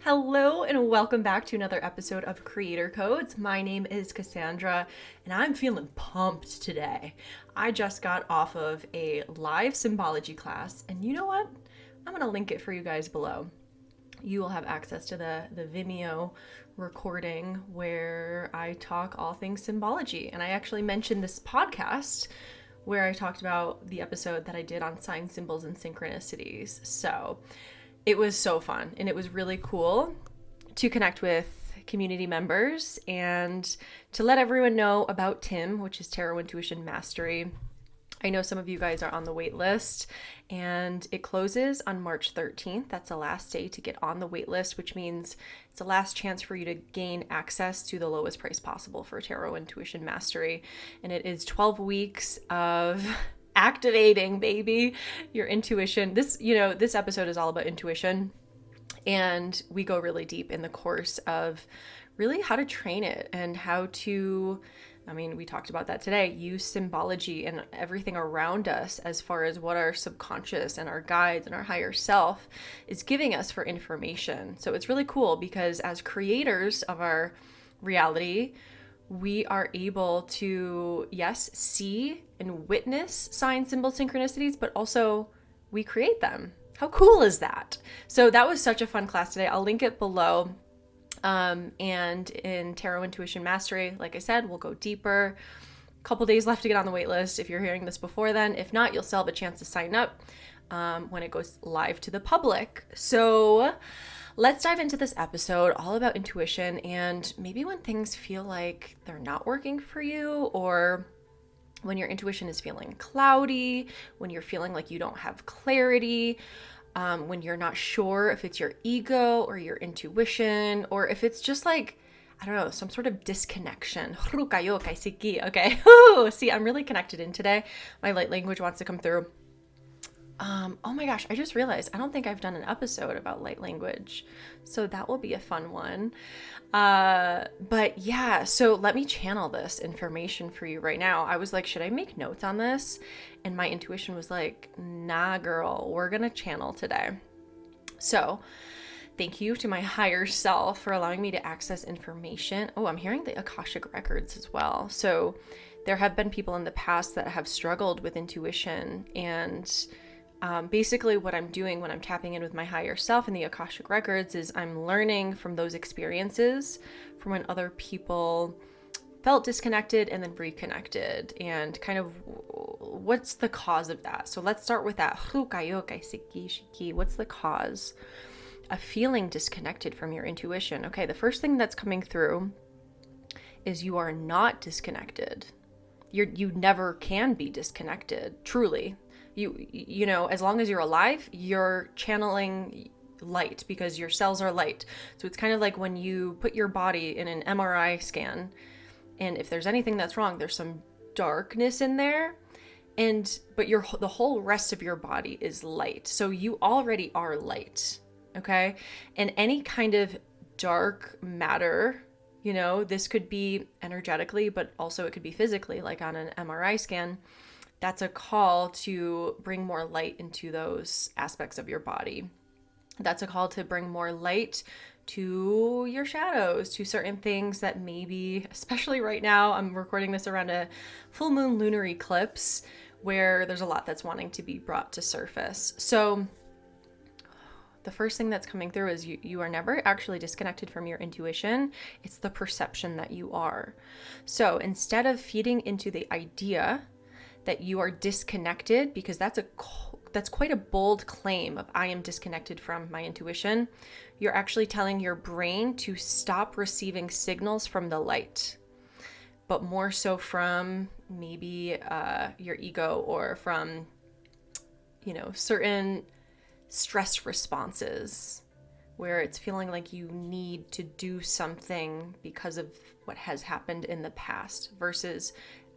Hello and welcome back to another episode of Creator Codes. My name is Cassandra and I'm feeling pumped today. I just got off of a live symbology class and you know what? I'm going to link it for you guys below. You will have access to the Vimeo recording where I talk all things symbology. And I actually mentioned this podcast where I talked about the episode that I did on signs, symbols, and synchronicities. So it was so fun and it was really cool to connect with community members and to let everyone know about TIM, which is Tarot Intuition Mastery. I know some of you guys are on the wait list and it closes on March 13th. That's the last day to get on the wait list, which means it's the last chance for you to gain access to the lowest price possible for Tarot Intuition Mastery. And it is 12 weeks of activating, baby, your intuition. This episode is all about intuition, and we go really deep in the course of really how to train it and how to, we talked about that today, use symbology and everything around us as far as what our subconscious and our guides and our higher self is giving us for information. So it's really cool because as creators of our reality, we are able to, yes, see and witness signs, symbols, synchronicities, but also we create them. How cool is that? So that was such a fun class today. I'll link it below. And in Tarot Intuition Mastery, like I said, we'll go deeper. A couple days left to get on the wait list if you're hearing this before then. If not, you'll still have a chance to sign up when it goes live to the public. So let's dive into this episode all about intuition and maybe when things feel like they're not working for you, or when your intuition is feeling cloudy, when you're feeling like you don't have clarity, when you're not sure if it's your ego or your intuition, or if it's just like, I don't know, some sort of disconnection. Okay. See, I'm really connected in today. My light language wants to come through. Oh my gosh, I just realized I don't think I've done an episode about light language. So that will be a fun one. But yeah, so let me channel this information for you right now. I was like, should I make notes on this? And my intuition was like, nah, girl, we're going to channel today. So thank you to my higher self for allowing me to access information. Oh, I'm hearing the Akashic records as well. So there have been people in the past that have struggled with intuition, and basically what I'm doing when I'm tapping in with my higher self in the Akashic records is I'm learning from those experiences from when other people felt disconnected and then reconnected, and kind of what's the cause of that. So let's start with that. What's the cause of feeling disconnected from your intuition? Okay, the first thing that's coming through is you are not disconnected. You never can be disconnected, truly. You know, as long as you're alive, you're channeling light because your cells are light. So it's kind of like when you put your body in an MRI scan, and if there's anything that's wrong, there's some darkness in there, but the whole rest of your body is light. So you already are light, okay? And any kind of dark matter, you know, this could be energetically, but also it could be physically, like on an MRI scan. That's a call to bring more light into those aspects of your body. That's a call to bring more light to your shadows, to certain things that maybe, especially right now, I'm recording this around a full moon lunar eclipse where there's a lot that's wanting to be brought to surface. So the first thing that's coming through is you are never actually disconnected from your intuition. It's the perception that you are. So instead of feeding into the idea that you are disconnected, because that's quite a bold claim of I am disconnected from my intuition, you're actually telling your brain to stop receiving signals from the light, but more so from maybe your ego, or from, you know, certain stress responses where it's feeling like you need to do something because of what has happened in the past, versus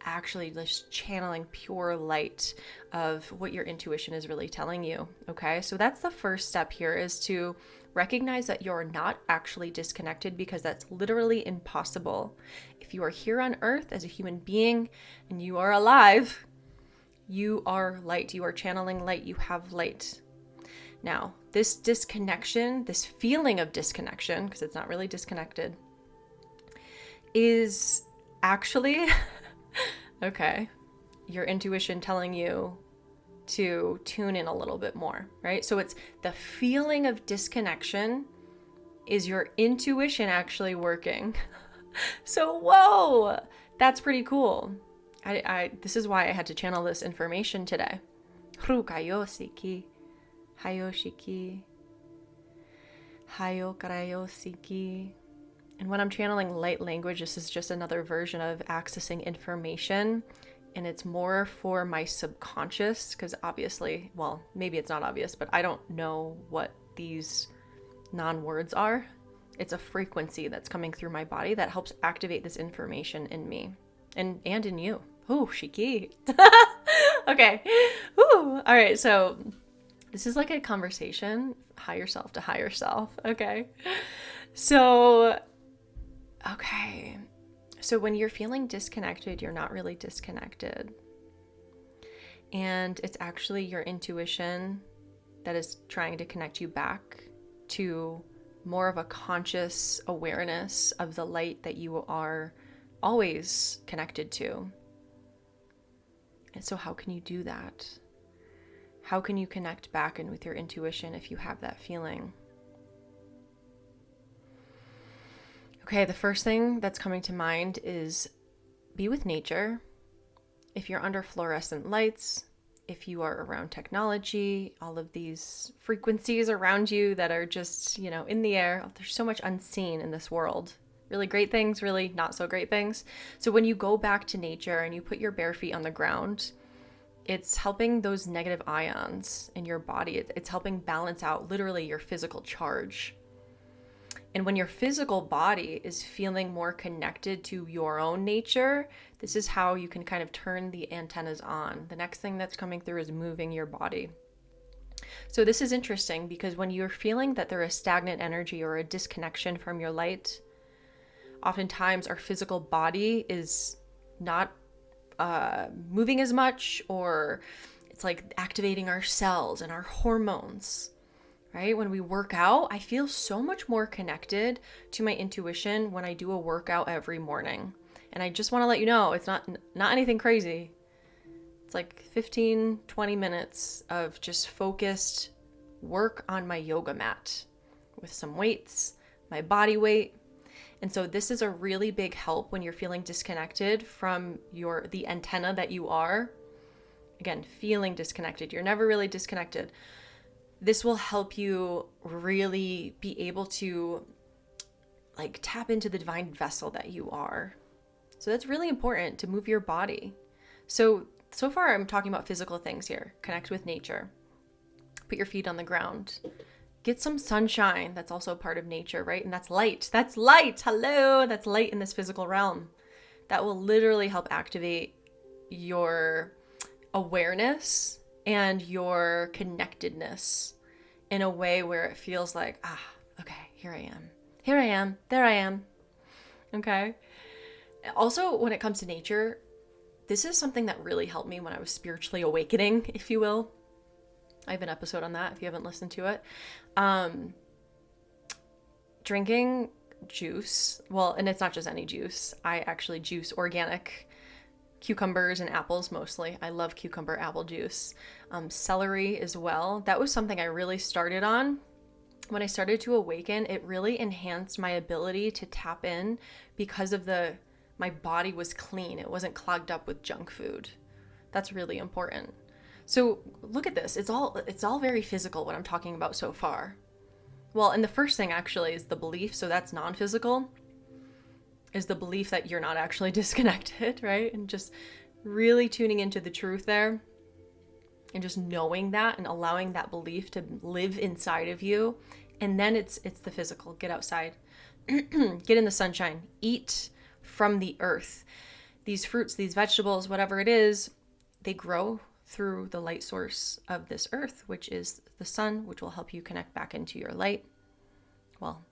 actually just channeling pure light of what your intuition is really telling you. Okay, so that's the first step here, is to recognize that you're not actually disconnected, because that's literally impossible. If you are here on earth as a human being and you are alive, you are light, you are channeling light, you have light. Now, this disconnection, this feeling of disconnection, because it's not really disconnected, is actually, okay, your intuition telling you to tune in a little bit more, right? So it's the feeling of disconnection is your intuition actually working. So, whoa, that's pretty cool. This is why I had to channel this information today. Hayosiki, hayoshiki, hayokarayosiki. And when I'm channeling light language, this is just another version of accessing information. And it's more for my subconscious, because obviously, well, maybe it's not obvious, but I don't know what these non-words are. It's a frequency that's coming through my body that helps activate this information in me and in you. Ooh, shiki. Okay. Ooh. All right. So this is like a conversation, higher self to higher self. Okay. So, okay. So when you're feeling disconnected, you're not really disconnected. And it's actually your intuition that is trying to connect you back to more of a conscious awareness of the light that you are always connected to. And so how can you do that? How can you connect back in with your intuition if you have that feeling? Okay, the first thing that's coming to mind is be with nature. If you're under fluorescent lights, if you are around technology, all of these frequencies around you that are just, in the air, there's so much unseen in this world. Really great things, really not so great things. So when you go back to nature and you put your bare feet on the ground, it's helping those negative ions in your body. It's helping balance out literally your physical charge. And when your physical body is feeling more connected to your own nature, this is how you can kind of turn the antennas on. The next thing that's coming through is moving your body. So this is interesting because when you're feeling that there is stagnant energy or a disconnection from your light, oftentimes our physical body is not moving as much, or it's like activating our cells and our hormones. Right? When we work out, I feel so much more connected to my intuition when I do a workout every morning. And I just want to let you know, it's not anything crazy. It's like 15, 20 minutes of just focused work on my yoga mat with some weights, my body weight. And so this is a really big help when you're feeling disconnected from the antenna that you are. Again, feeling disconnected. You're never really disconnected. This will help you really be able to tap into the divine vessel that you are. So that's really important, to move your body. So far I'm talking about physical things here. Connect with nature. Put your feet on the ground. Get some sunshine. That's also part of nature, right? And that's light. That's light. Hello. That's light in this physical realm. That will literally help activate your awareness and your connectedness in a way where it feels like, okay, here I am, there I am. Okay. Also, when it comes to nature, this is something that really helped me when I was spiritually awakening, if you will. I have an episode on that if you haven't listened to it. Drinking juice, and it's not just any juice. I actually juice organic cucumbers and apples mostly. I love cucumber apple juice. Celery as well. That was something I really started on. When I started to awaken, it really enhanced my ability to tap in because of my body was clean. It wasn't clogged up with junk food. That's really important. So look at this. It's all very physical, what I'm talking about so far. Well, and the first thing actually is the belief. So that's non-physical. Is the belief that you're not actually disconnected, right? And just really tuning into the truth there and just knowing that and allowing that belief to live inside of you. And then it's the physical. Get outside, get in the sunshine, eat from the earth. These fruits, these vegetables, whatever it is, they grow through the light source of this earth, which is the sun, which will help you connect back into your light. Well,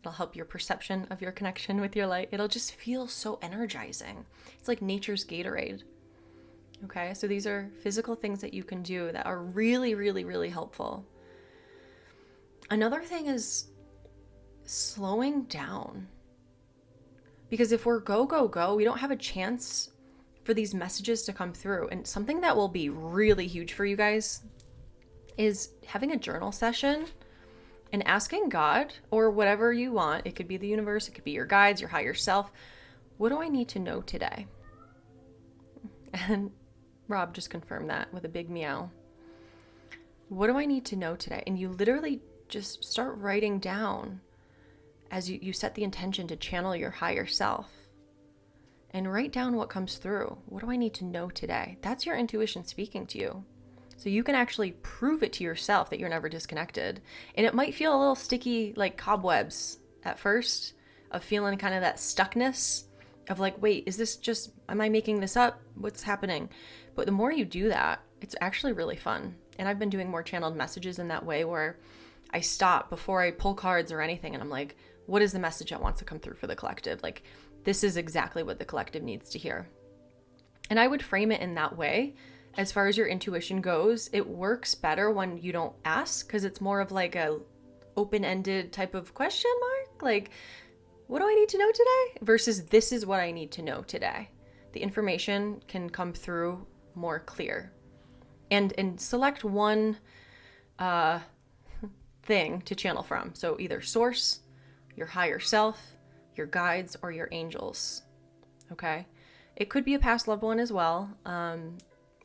it'll help your perception of your connection with your light. It'll just feel so energizing. It's like nature's Gatorade. Okay, so these are physical things that you can do that are really, really, really helpful. Another thing is slowing down. Because if we're go, go, go, we don't have a chance for these messages to come through. And something that will be really huge for you guys is having a journal session and asking God, or whatever you want. It could be the universe, it could be your guides, your higher self. What do I need to know today? And Rob just confirmed that with a big meow. What do I need to know today? And you literally just start writing down as you set the intention to channel your higher self. And write down what comes through. What do I need to know today? That's your intuition speaking to you. So you can actually prove it to yourself that you're never disconnected. And it might feel a little sticky, like cobwebs at first, of feeling kind of that stuckness of like, wait, is this just, am I making this up? What's happening? But the more you do that, it's actually really fun. And I've been doing more channeled messages in that way, where I stop before I pull cards or anything. And I'm like, what is the message that wants to come through for the collective? Like, this is exactly what the collective needs to hear. And I would frame it in that way. As far as your intuition goes, it works better when you don't ask, because it's more of like a open-ended type of question mark. Like, what do I need to know today? Versus this is what I need to know today. The information can come through more clear. And select one thing to channel from. So either source, your higher self, your guides, or your angels. Okay? It could be a past loved one as well,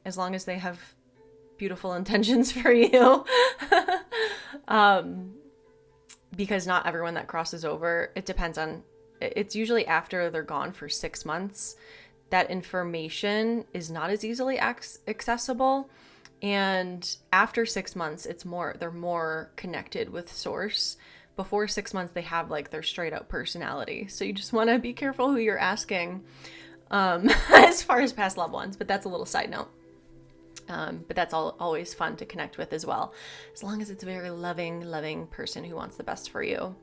as long as they have beautiful intentions for you. Because not everyone that crosses over, it depends on, it's usually after they're gone for 6 months, that information is not as easily accessible. And after 6 months, they're more connected with source. Before 6 months, they have like their straight up personality. So you just want to be careful who you're asking, as far as past loved ones, but that's a little side note. But that's always fun to connect with as well, as long as it's a very loving person who wants the best for you.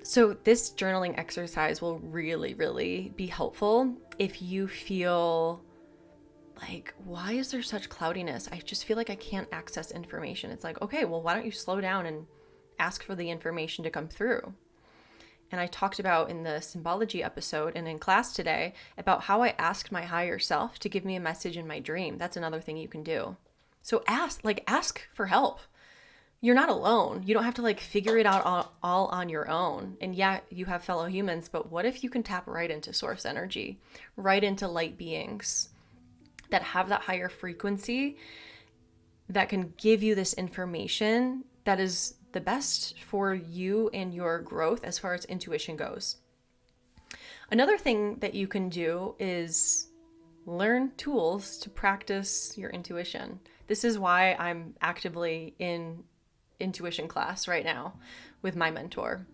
So this journaling exercise will really, really be helpful if you feel like, why is there such cloudiness? I just feel like I can't access information. It's like, okay, well, why don't you slow down and ask for the information to come through? And I talked about in the symbology episode and in class today about how I asked my higher self to give me a message in my dream. That's another thing you can do. So ask for help. You're not alone. You don't have to like figure it out all on your own. And yeah, you have fellow humans, but what if you can tap right into source energy, right into light beings that have that higher frequency that can give you this information that is the best for you and your growth as far as intuition goes. Another thing that you can do is learn tools to practice your intuition. This is why I'm actively in intuition class right now with my mentor,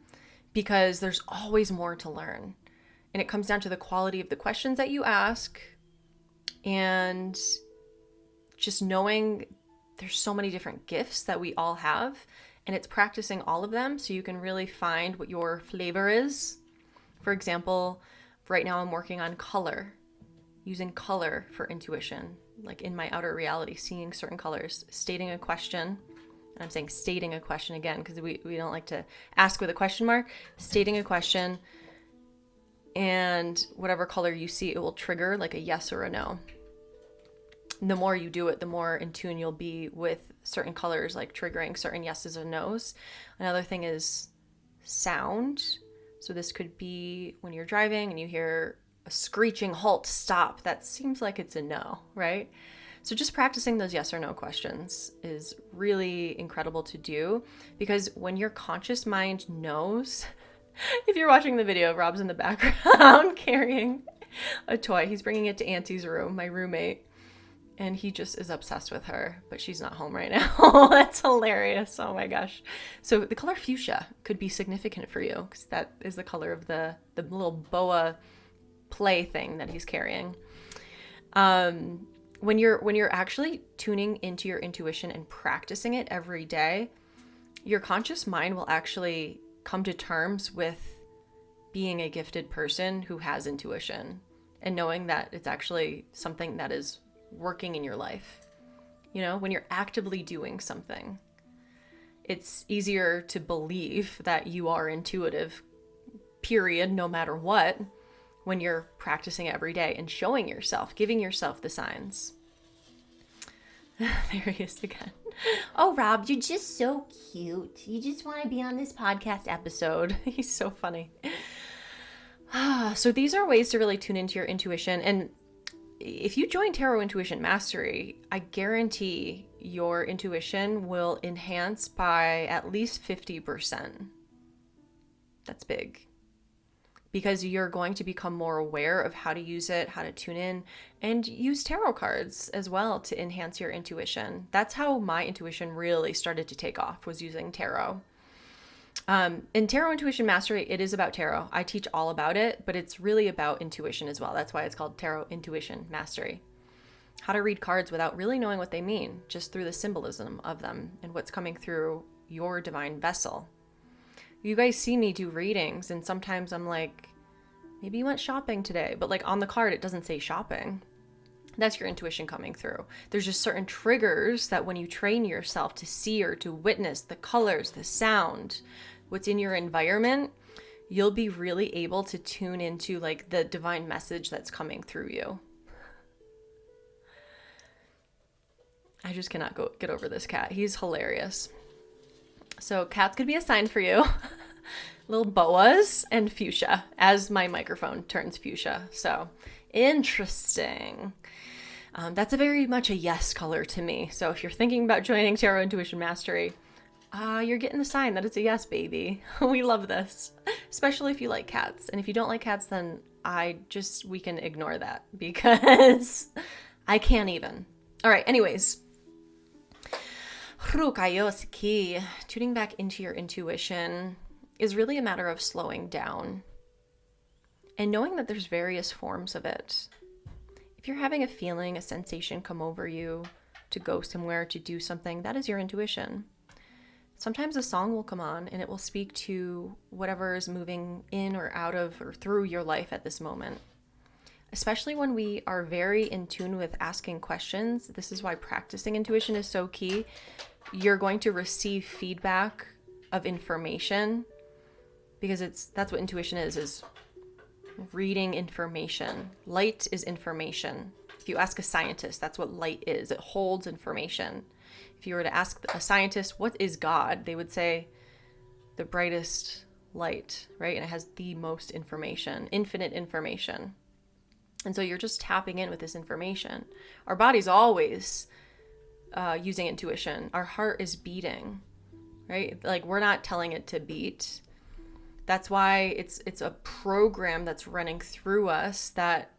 because there's always more to learn. And it comes down to the quality of the questions that you ask, and just knowing there's so many different gifts that we all have, and it's practicing all of them so you can really find what your flavor is. For example, right now I'm working on color, using color for intuition, like in my outer reality, seeing certain colors, stating a question. And I'm saying stating a question again, because we don't like to ask with a question mark. Stating a question, and whatever color you see, it will trigger like a yes or a no. And the more you do it, the more in tune you'll be with certain colors, like triggering certain yeses and nos. Another thing is sound. So this could be when you're driving and you hear a screeching halt, stop. That seems like it's a no, right? So just practicing those yes or no questions is really incredible to do, because when your conscious mind knows, if you're watching the video, Rob's in the background carrying a toy. He's bringing it to Auntie's room, my roommate, and he just is obsessed with her, but she's not home right now. That's hilarious. Oh my gosh. So the color fuchsia could be significant for you, because that is the color of the little boa play thing that he's carrying. When you're actually tuning into your intuition and practicing it every day, your conscious mind will actually come to terms with being a gifted person who has intuition, and knowing that it's actually something that is working in your life. You know, when you're actively doing something, it's easier to believe that you are intuitive, period, no matter what, when you're practicing every day and showing yourself, giving yourself the signs. There he is again. Oh, Rob, you're just so cute. You just want to be on this podcast episode. He's so funny. So these are ways to really tune into your intuition. And if you join Tarot Intuition Mastery, I guarantee your intuition will enhance by at least 50%. That's big. Because you're going to become more aware of how to use it, how to tune in, and use tarot cards as well to enhance your intuition. That's how my intuition really started to take off, was using tarot. In Tarot Intuition Mastery, it is about tarot. I teach all about it, but it's really about intuition as well. That's why it's called Tarot Intuition Mastery. How to read cards without really knowing what they mean, just through the symbolism of them and what's coming through your divine vessel. You guys see me do readings, and sometimes I'm like, maybe you went shopping today, but like on the card, it doesn't say shopping. That's your intuition coming through. There's just certain triggers that when you train yourself to see or to witness the colors, the sound, what's in your environment, you'll be really able to tune into like the divine message that's coming through you. I just cannot get over this cat. He's hilarious. So cats could be a sign for you. Little boas and fuchsia, as my microphone turns fuchsia. So interesting. That's a very much a yes color to me. So if you're thinking about joining Tarot Intuition Mastery, you're getting the sign that it's a yes, baby. We love this, especially if you like cats. And if you don't like cats, then we can ignore that because I can't even. All right, anyways. Tuning back into your intuition is really a matter of slowing down and knowing that there's various forms of it. If you're having a feeling, a sensation come over you to go somewhere, to do something, that is your intuition. Sometimes a song will come on and it will speak to whatever is moving in or out of or through your life at this moment. Especially when we are very in tune with asking questions. This is why practicing intuition is so key. You're going to receive feedback of information because that's what intuition is reading information. Light is information. If you ask a scientist, that's what light is. It holds information. If you were to ask a scientist, what is God? They would say the brightest light, right? And it has the most information, infinite information. And so you're just tapping in with this information. Our body's always using intuition. Our heart is beating, right? Like we're not telling it to beat. That's why it's a program that's running through us that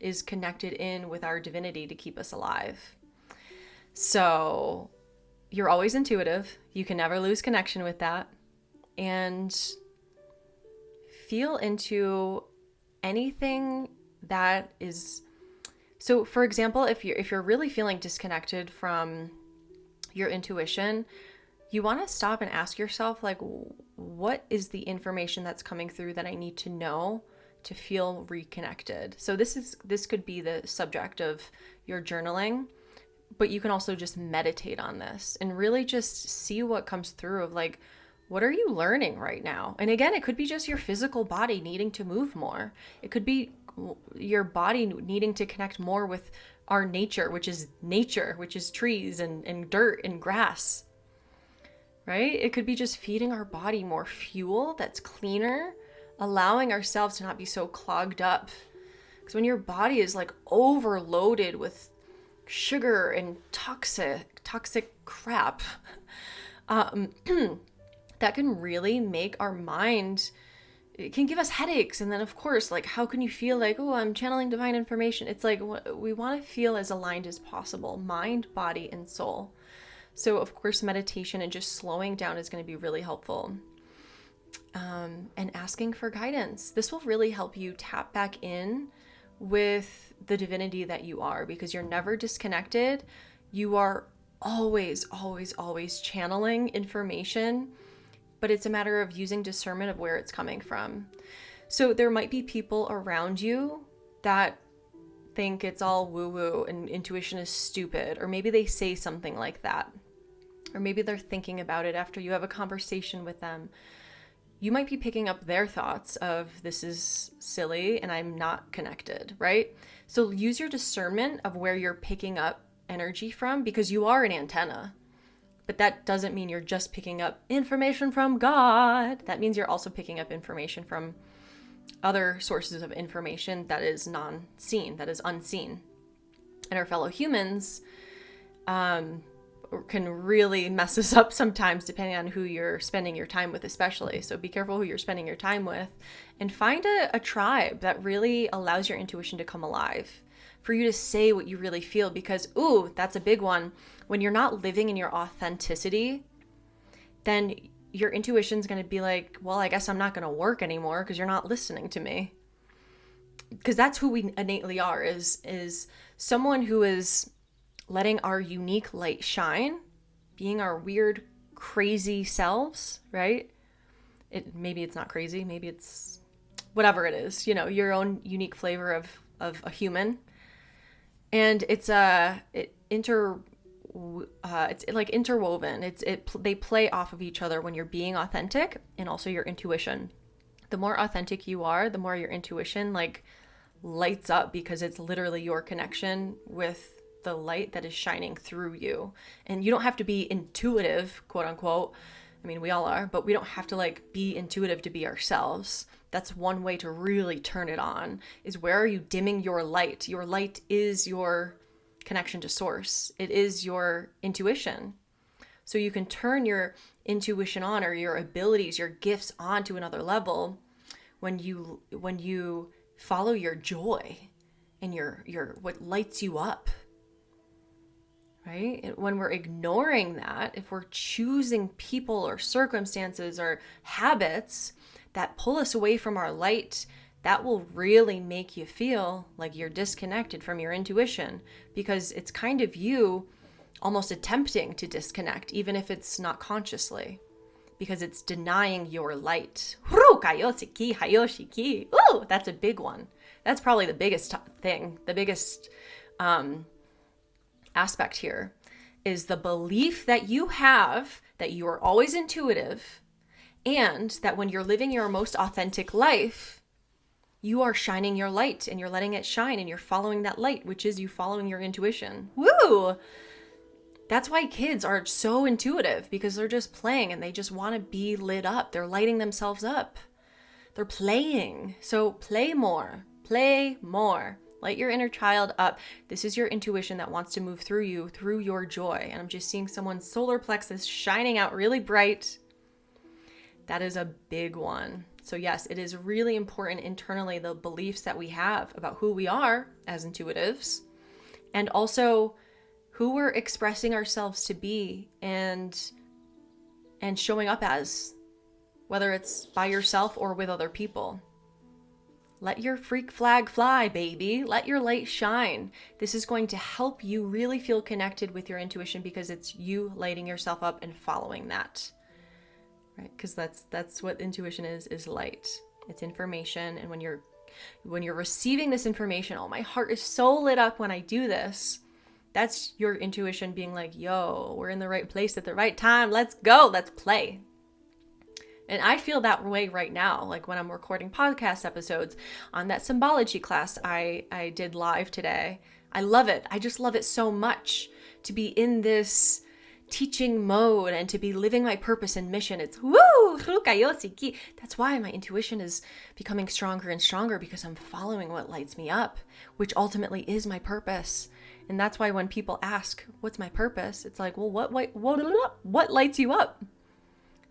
is connected in with our divinity to keep us alive. So you're always intuitive. You can never lose connection with that. And feel into anything that is. So for example, if you're really feeling disconnected from your intuition, you want to stop and ask yourself, like, what is the information that's coming through that I need to know to feel reconnected? So this could be the subject of your journaling, but you can also just meditate on this and really just see what comes through of like, what are you learning right now? And again, it could be just your physical body needing to move more. It could be your body needing to connect more with our nature, which is trees and dirt and grass, right? It could be just feeding our body more fuel that's cleaner, allowing ourselves to not be so clogged up. Because when your body is like overloaded with sugar and toxic crap, that can really make our mind, it can give us headaches. And then of course, like, how can you feel like, oh, I'm channeling divine information? It's like, we want to feel as aligned as possible, mind, body, and soul. So of course, meditation and just slowing down is going to be really helpful. And asking for guidance. This will really help you tap back in with the divinity that you are, because you're never disconnected. You are always, always, always channeling information, but it's a matter of using discernment of where it's coming from. So there might be people around you that think it's all woo-woo and intuition is stupid, or maybe they say something like that. or maybe they're thinking about it after you have a conversation with them, you might be picking up their thoughts of this is silly and I'm not connected, right? So use your discernment of where you're picking up energy from, because you are an antenna. But that doesn't mean you're just picking up information from God. That means you're also picking up information from other sources of information that is non-seen, that is unseen. And our fellow humans can really mess us up sometimes, depending on who you're spending your time with, especially. So be careful who you're spending your time with, and find a tribe that really allows your intuition to come alive, for you to say what you really feel. Because, ooh, that's a big one. When you're not living in your authenticity, then your intuition's going to be like, well, I guess I'm not going to work anymore because you're not listening to me. Because that's who we innately are, is someone who is letting our unique light shine, being our weird, crazy selves, right? Maybe it's not crazy, maybe it's whatever it is, your own unique flavor of a human. And it's like interwoven. They play off of each other when you're being authentic, and also your intuition. The more authentic you are, the more your intuition like lights up, because it's literally your connection with the light that is shining through you. And you don't have to be intuitive, quote unquote. I mean, we all are, but we don't have to like be intuitive to be ourselves. That's one way to really turn it on, is where are you dimming your light? Your light is your connection to source. It is your intuition. So you can turn your intuition on, or your abilities, your gifts on to another level when you follow your joy and your what lights you up. Right? When we're ignoring that, if we're choosing people or circumstances or habits that pull us away from our light, that will really make you feel like you're disconnected from your intuition, because it's kind of you almost attempting to disconnect, even if it's not consciously, because it's denying your light. Ooh, that's a big one. That's probably the biggest thing, the biggest aspect here is the belief that you have that you are always intuitive, and that when you're living your most authentic life, you are shining your light and you're letting it shine and you're following that light, which is you following your intuition. Woo! That's why kids are so intuitive, because they're just playing and they just want to be lit up. They're lighting themselves up. They're playing. So play more. Play more. Light your inner child up. This is your intuition that wants to move through you, through your joy. And I'm just seeing someone's solar plexus shining out really bright. That is a big one. So yes, it is really important internally, the beliefs that we have about who we are as intuitives, and also who we're expressing ourselves to be and showing up as, whether it's by yourself or with other people. Let your freak flag fly, baby. Let your light shine. This is going to help you really feel connected with your intuition, because it's you lighting yourself up and following that. Right? Because that's what intuition is light. It's information. And when you're receiving this information, oh, my heart is so lit up when I do this. That's your intuition being like, yo, we're in the right place at the right time. Let's go. Let's play. And I feel that way right now, like when I'm recording podcast episodes on that symbology class I did live today. I love it. I just love it so much to be in this teaching mode and to be living my purpose and mission. It's woo! That's why my intuition is becoming stronger and stronger, because I'm following what lights me up, which ultimately is my purpose. And that's why when people ask, what's my purpose? It's like, well, what lights you up?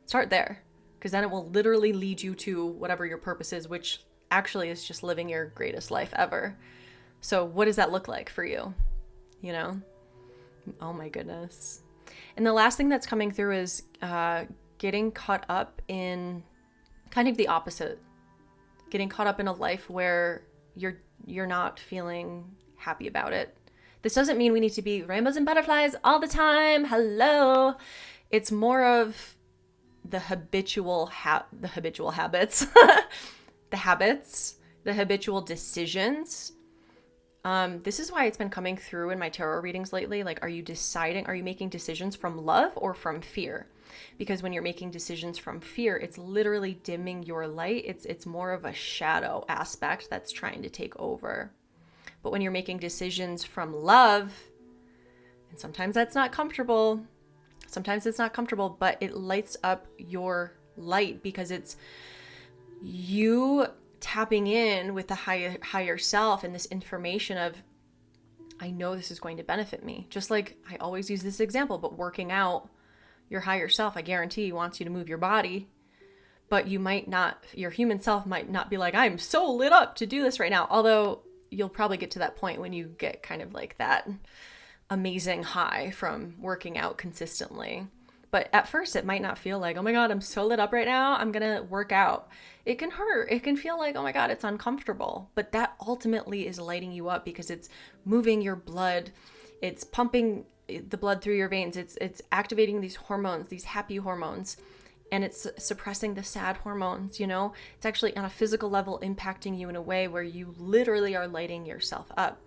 Start there. Because then it will literally lead you to whatever your purpose is, which actually is just living your greatest life ever. So what does that look like for you? Oh my goodness. And the last thing that's coming through is getting caught up in kind of the opposite. Getting caught up in a life where you're not feeling happy about it. This doesn't mean we need to be rainbows and butterflies all the time. Hello. It's more of the habitual habits, the habitual decisions This is why it's been coming through in my tarot readings lately. Like, are you making decisions from love or from fear? Because when you're making decisions from fear, it's literally dimming your light. It's more of a shadow aspect that's trying to take over. But when you're making decisions from love, and sometimes that's not comfortable, sometimes it's not comfortable, but it lights up your light because it's you tapping in with the higher self and this information of, I know this is going to benefit me. Just like I always use this example, but working out, your higher self, I guarantee, wants you to move your body, but your human self might not be like, I'm so lit up to do this right now. Although you'll probably get to that point when you get kind of like that amazing high from working out consistently. But at first it might not feel like, oh my God, I'm so lit up right now, I'm going to work out. It can hurt. It can feel like, oh my God, it's uncomfortable. But that ultimately is lighting you up because it's moving your blood. It's pumping the blood through your veins. It's activating these hormones, these happy hormones, and it's suppressing the sad hormones, It's actually on a physical level impacting you in a way where you literally are lighting yourself up.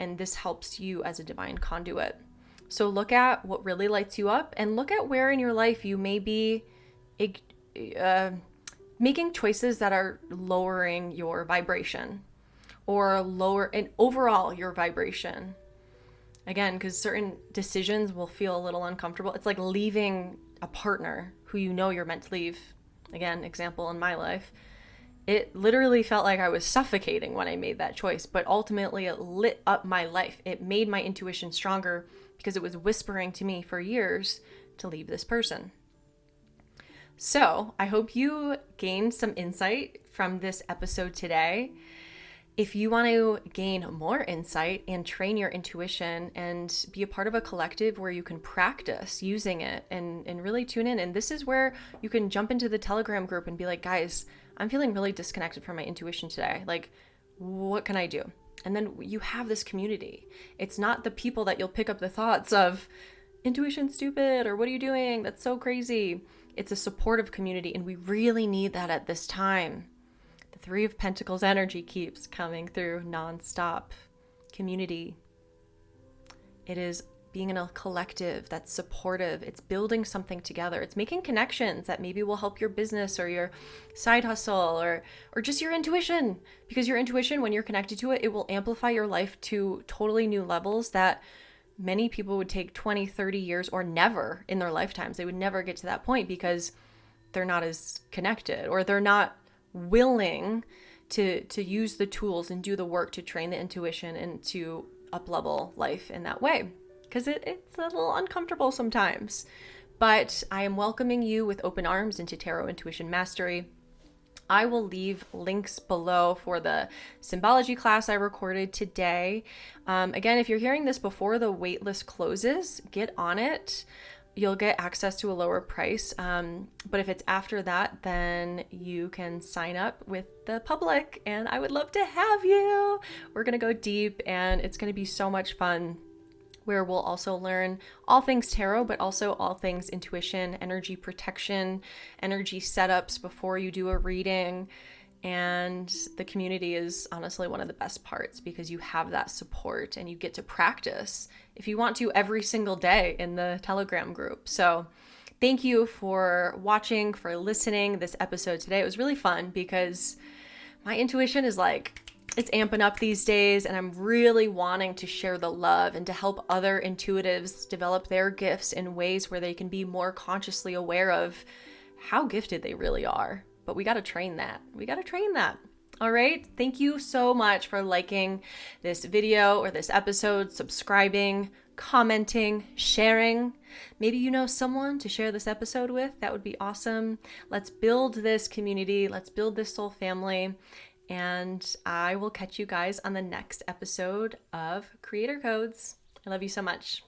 And this helps you as a divine conduit. So look at what really lights you up and look at where in your life you may be making choices that are lowering your vibration or overall your vibration. Again, because certain decisions will feel a little uncomfortable. It's like leaving a partner who you're meant to leave. Again, example in my life. It literally felt like I was suffocating when I made that choice, but ultimately it lit up my life. It made my intuition stronger because it was whispering to me for years to leave this person. So I hope you gained some insight from this episode today. If you want to gain more insight and train your intuition and be a part of a collective where you can practice using it and really tune in, and this is where you can jump into the Telegram group and be like, guys, I'm feeling really disconnected from my intuition today. Like, what can I do? And then you have this community. It's not the people that you'll pick up the thoughts of, intuition's stupid, or what are you doing? That's so crazy. It's a supportive community, and we really need that at this time. The Three of Pentacles energy keeps coming through nonstop. Community. It is being in a collective that's supportive. It's building something together. It's making connections that maybe will help your business or your side hustle or just your intuition. Because your intuition, when you're connected to it, it will amplify your life to totally new levels that many people would take 20, 30 years or never in their lifetimes. They would never get to that point because they're not as connected or they're not willing to use the tools and do the work to train the intuition and to up-level life in that way. Because it's a little uncomfortable sometimes. But I am welcoming you with open arms into Tarot Intuition Mastery. I will leave links below for the symbology class I recorded today. Again, if you're hearing this before the waitlist closes, get on it. You'll get access to a lower price. But if it's after that, then you can sign up with the public, and I would love to have you. We're going to go deep, and it's going to be so much fun, where we'll also learn all things tarot, but also all things intuition, energy protection, energy setups before you do a reading. And the community is honestly one of the best parts because you have that support and you get to practice if you want to every single day in the Telegram group. So thank you for watching, for listening this episode today. It was really fun because my intuition is like, it's amping up these days, and I'm really wanting to share the love and to help other intuitives develop their gifts in ways where they can be more consciously aware of how gifted they really are. But we got to train that. All right. Thank you so much for liking this video or this episode, subscribing, commenting, sharing. Maybe you know someone to share this episode with. That would be awesome. Let's build this community. Let's build this soul family. And I will catch you guys on the next episode of Creator Codes. I love you so much.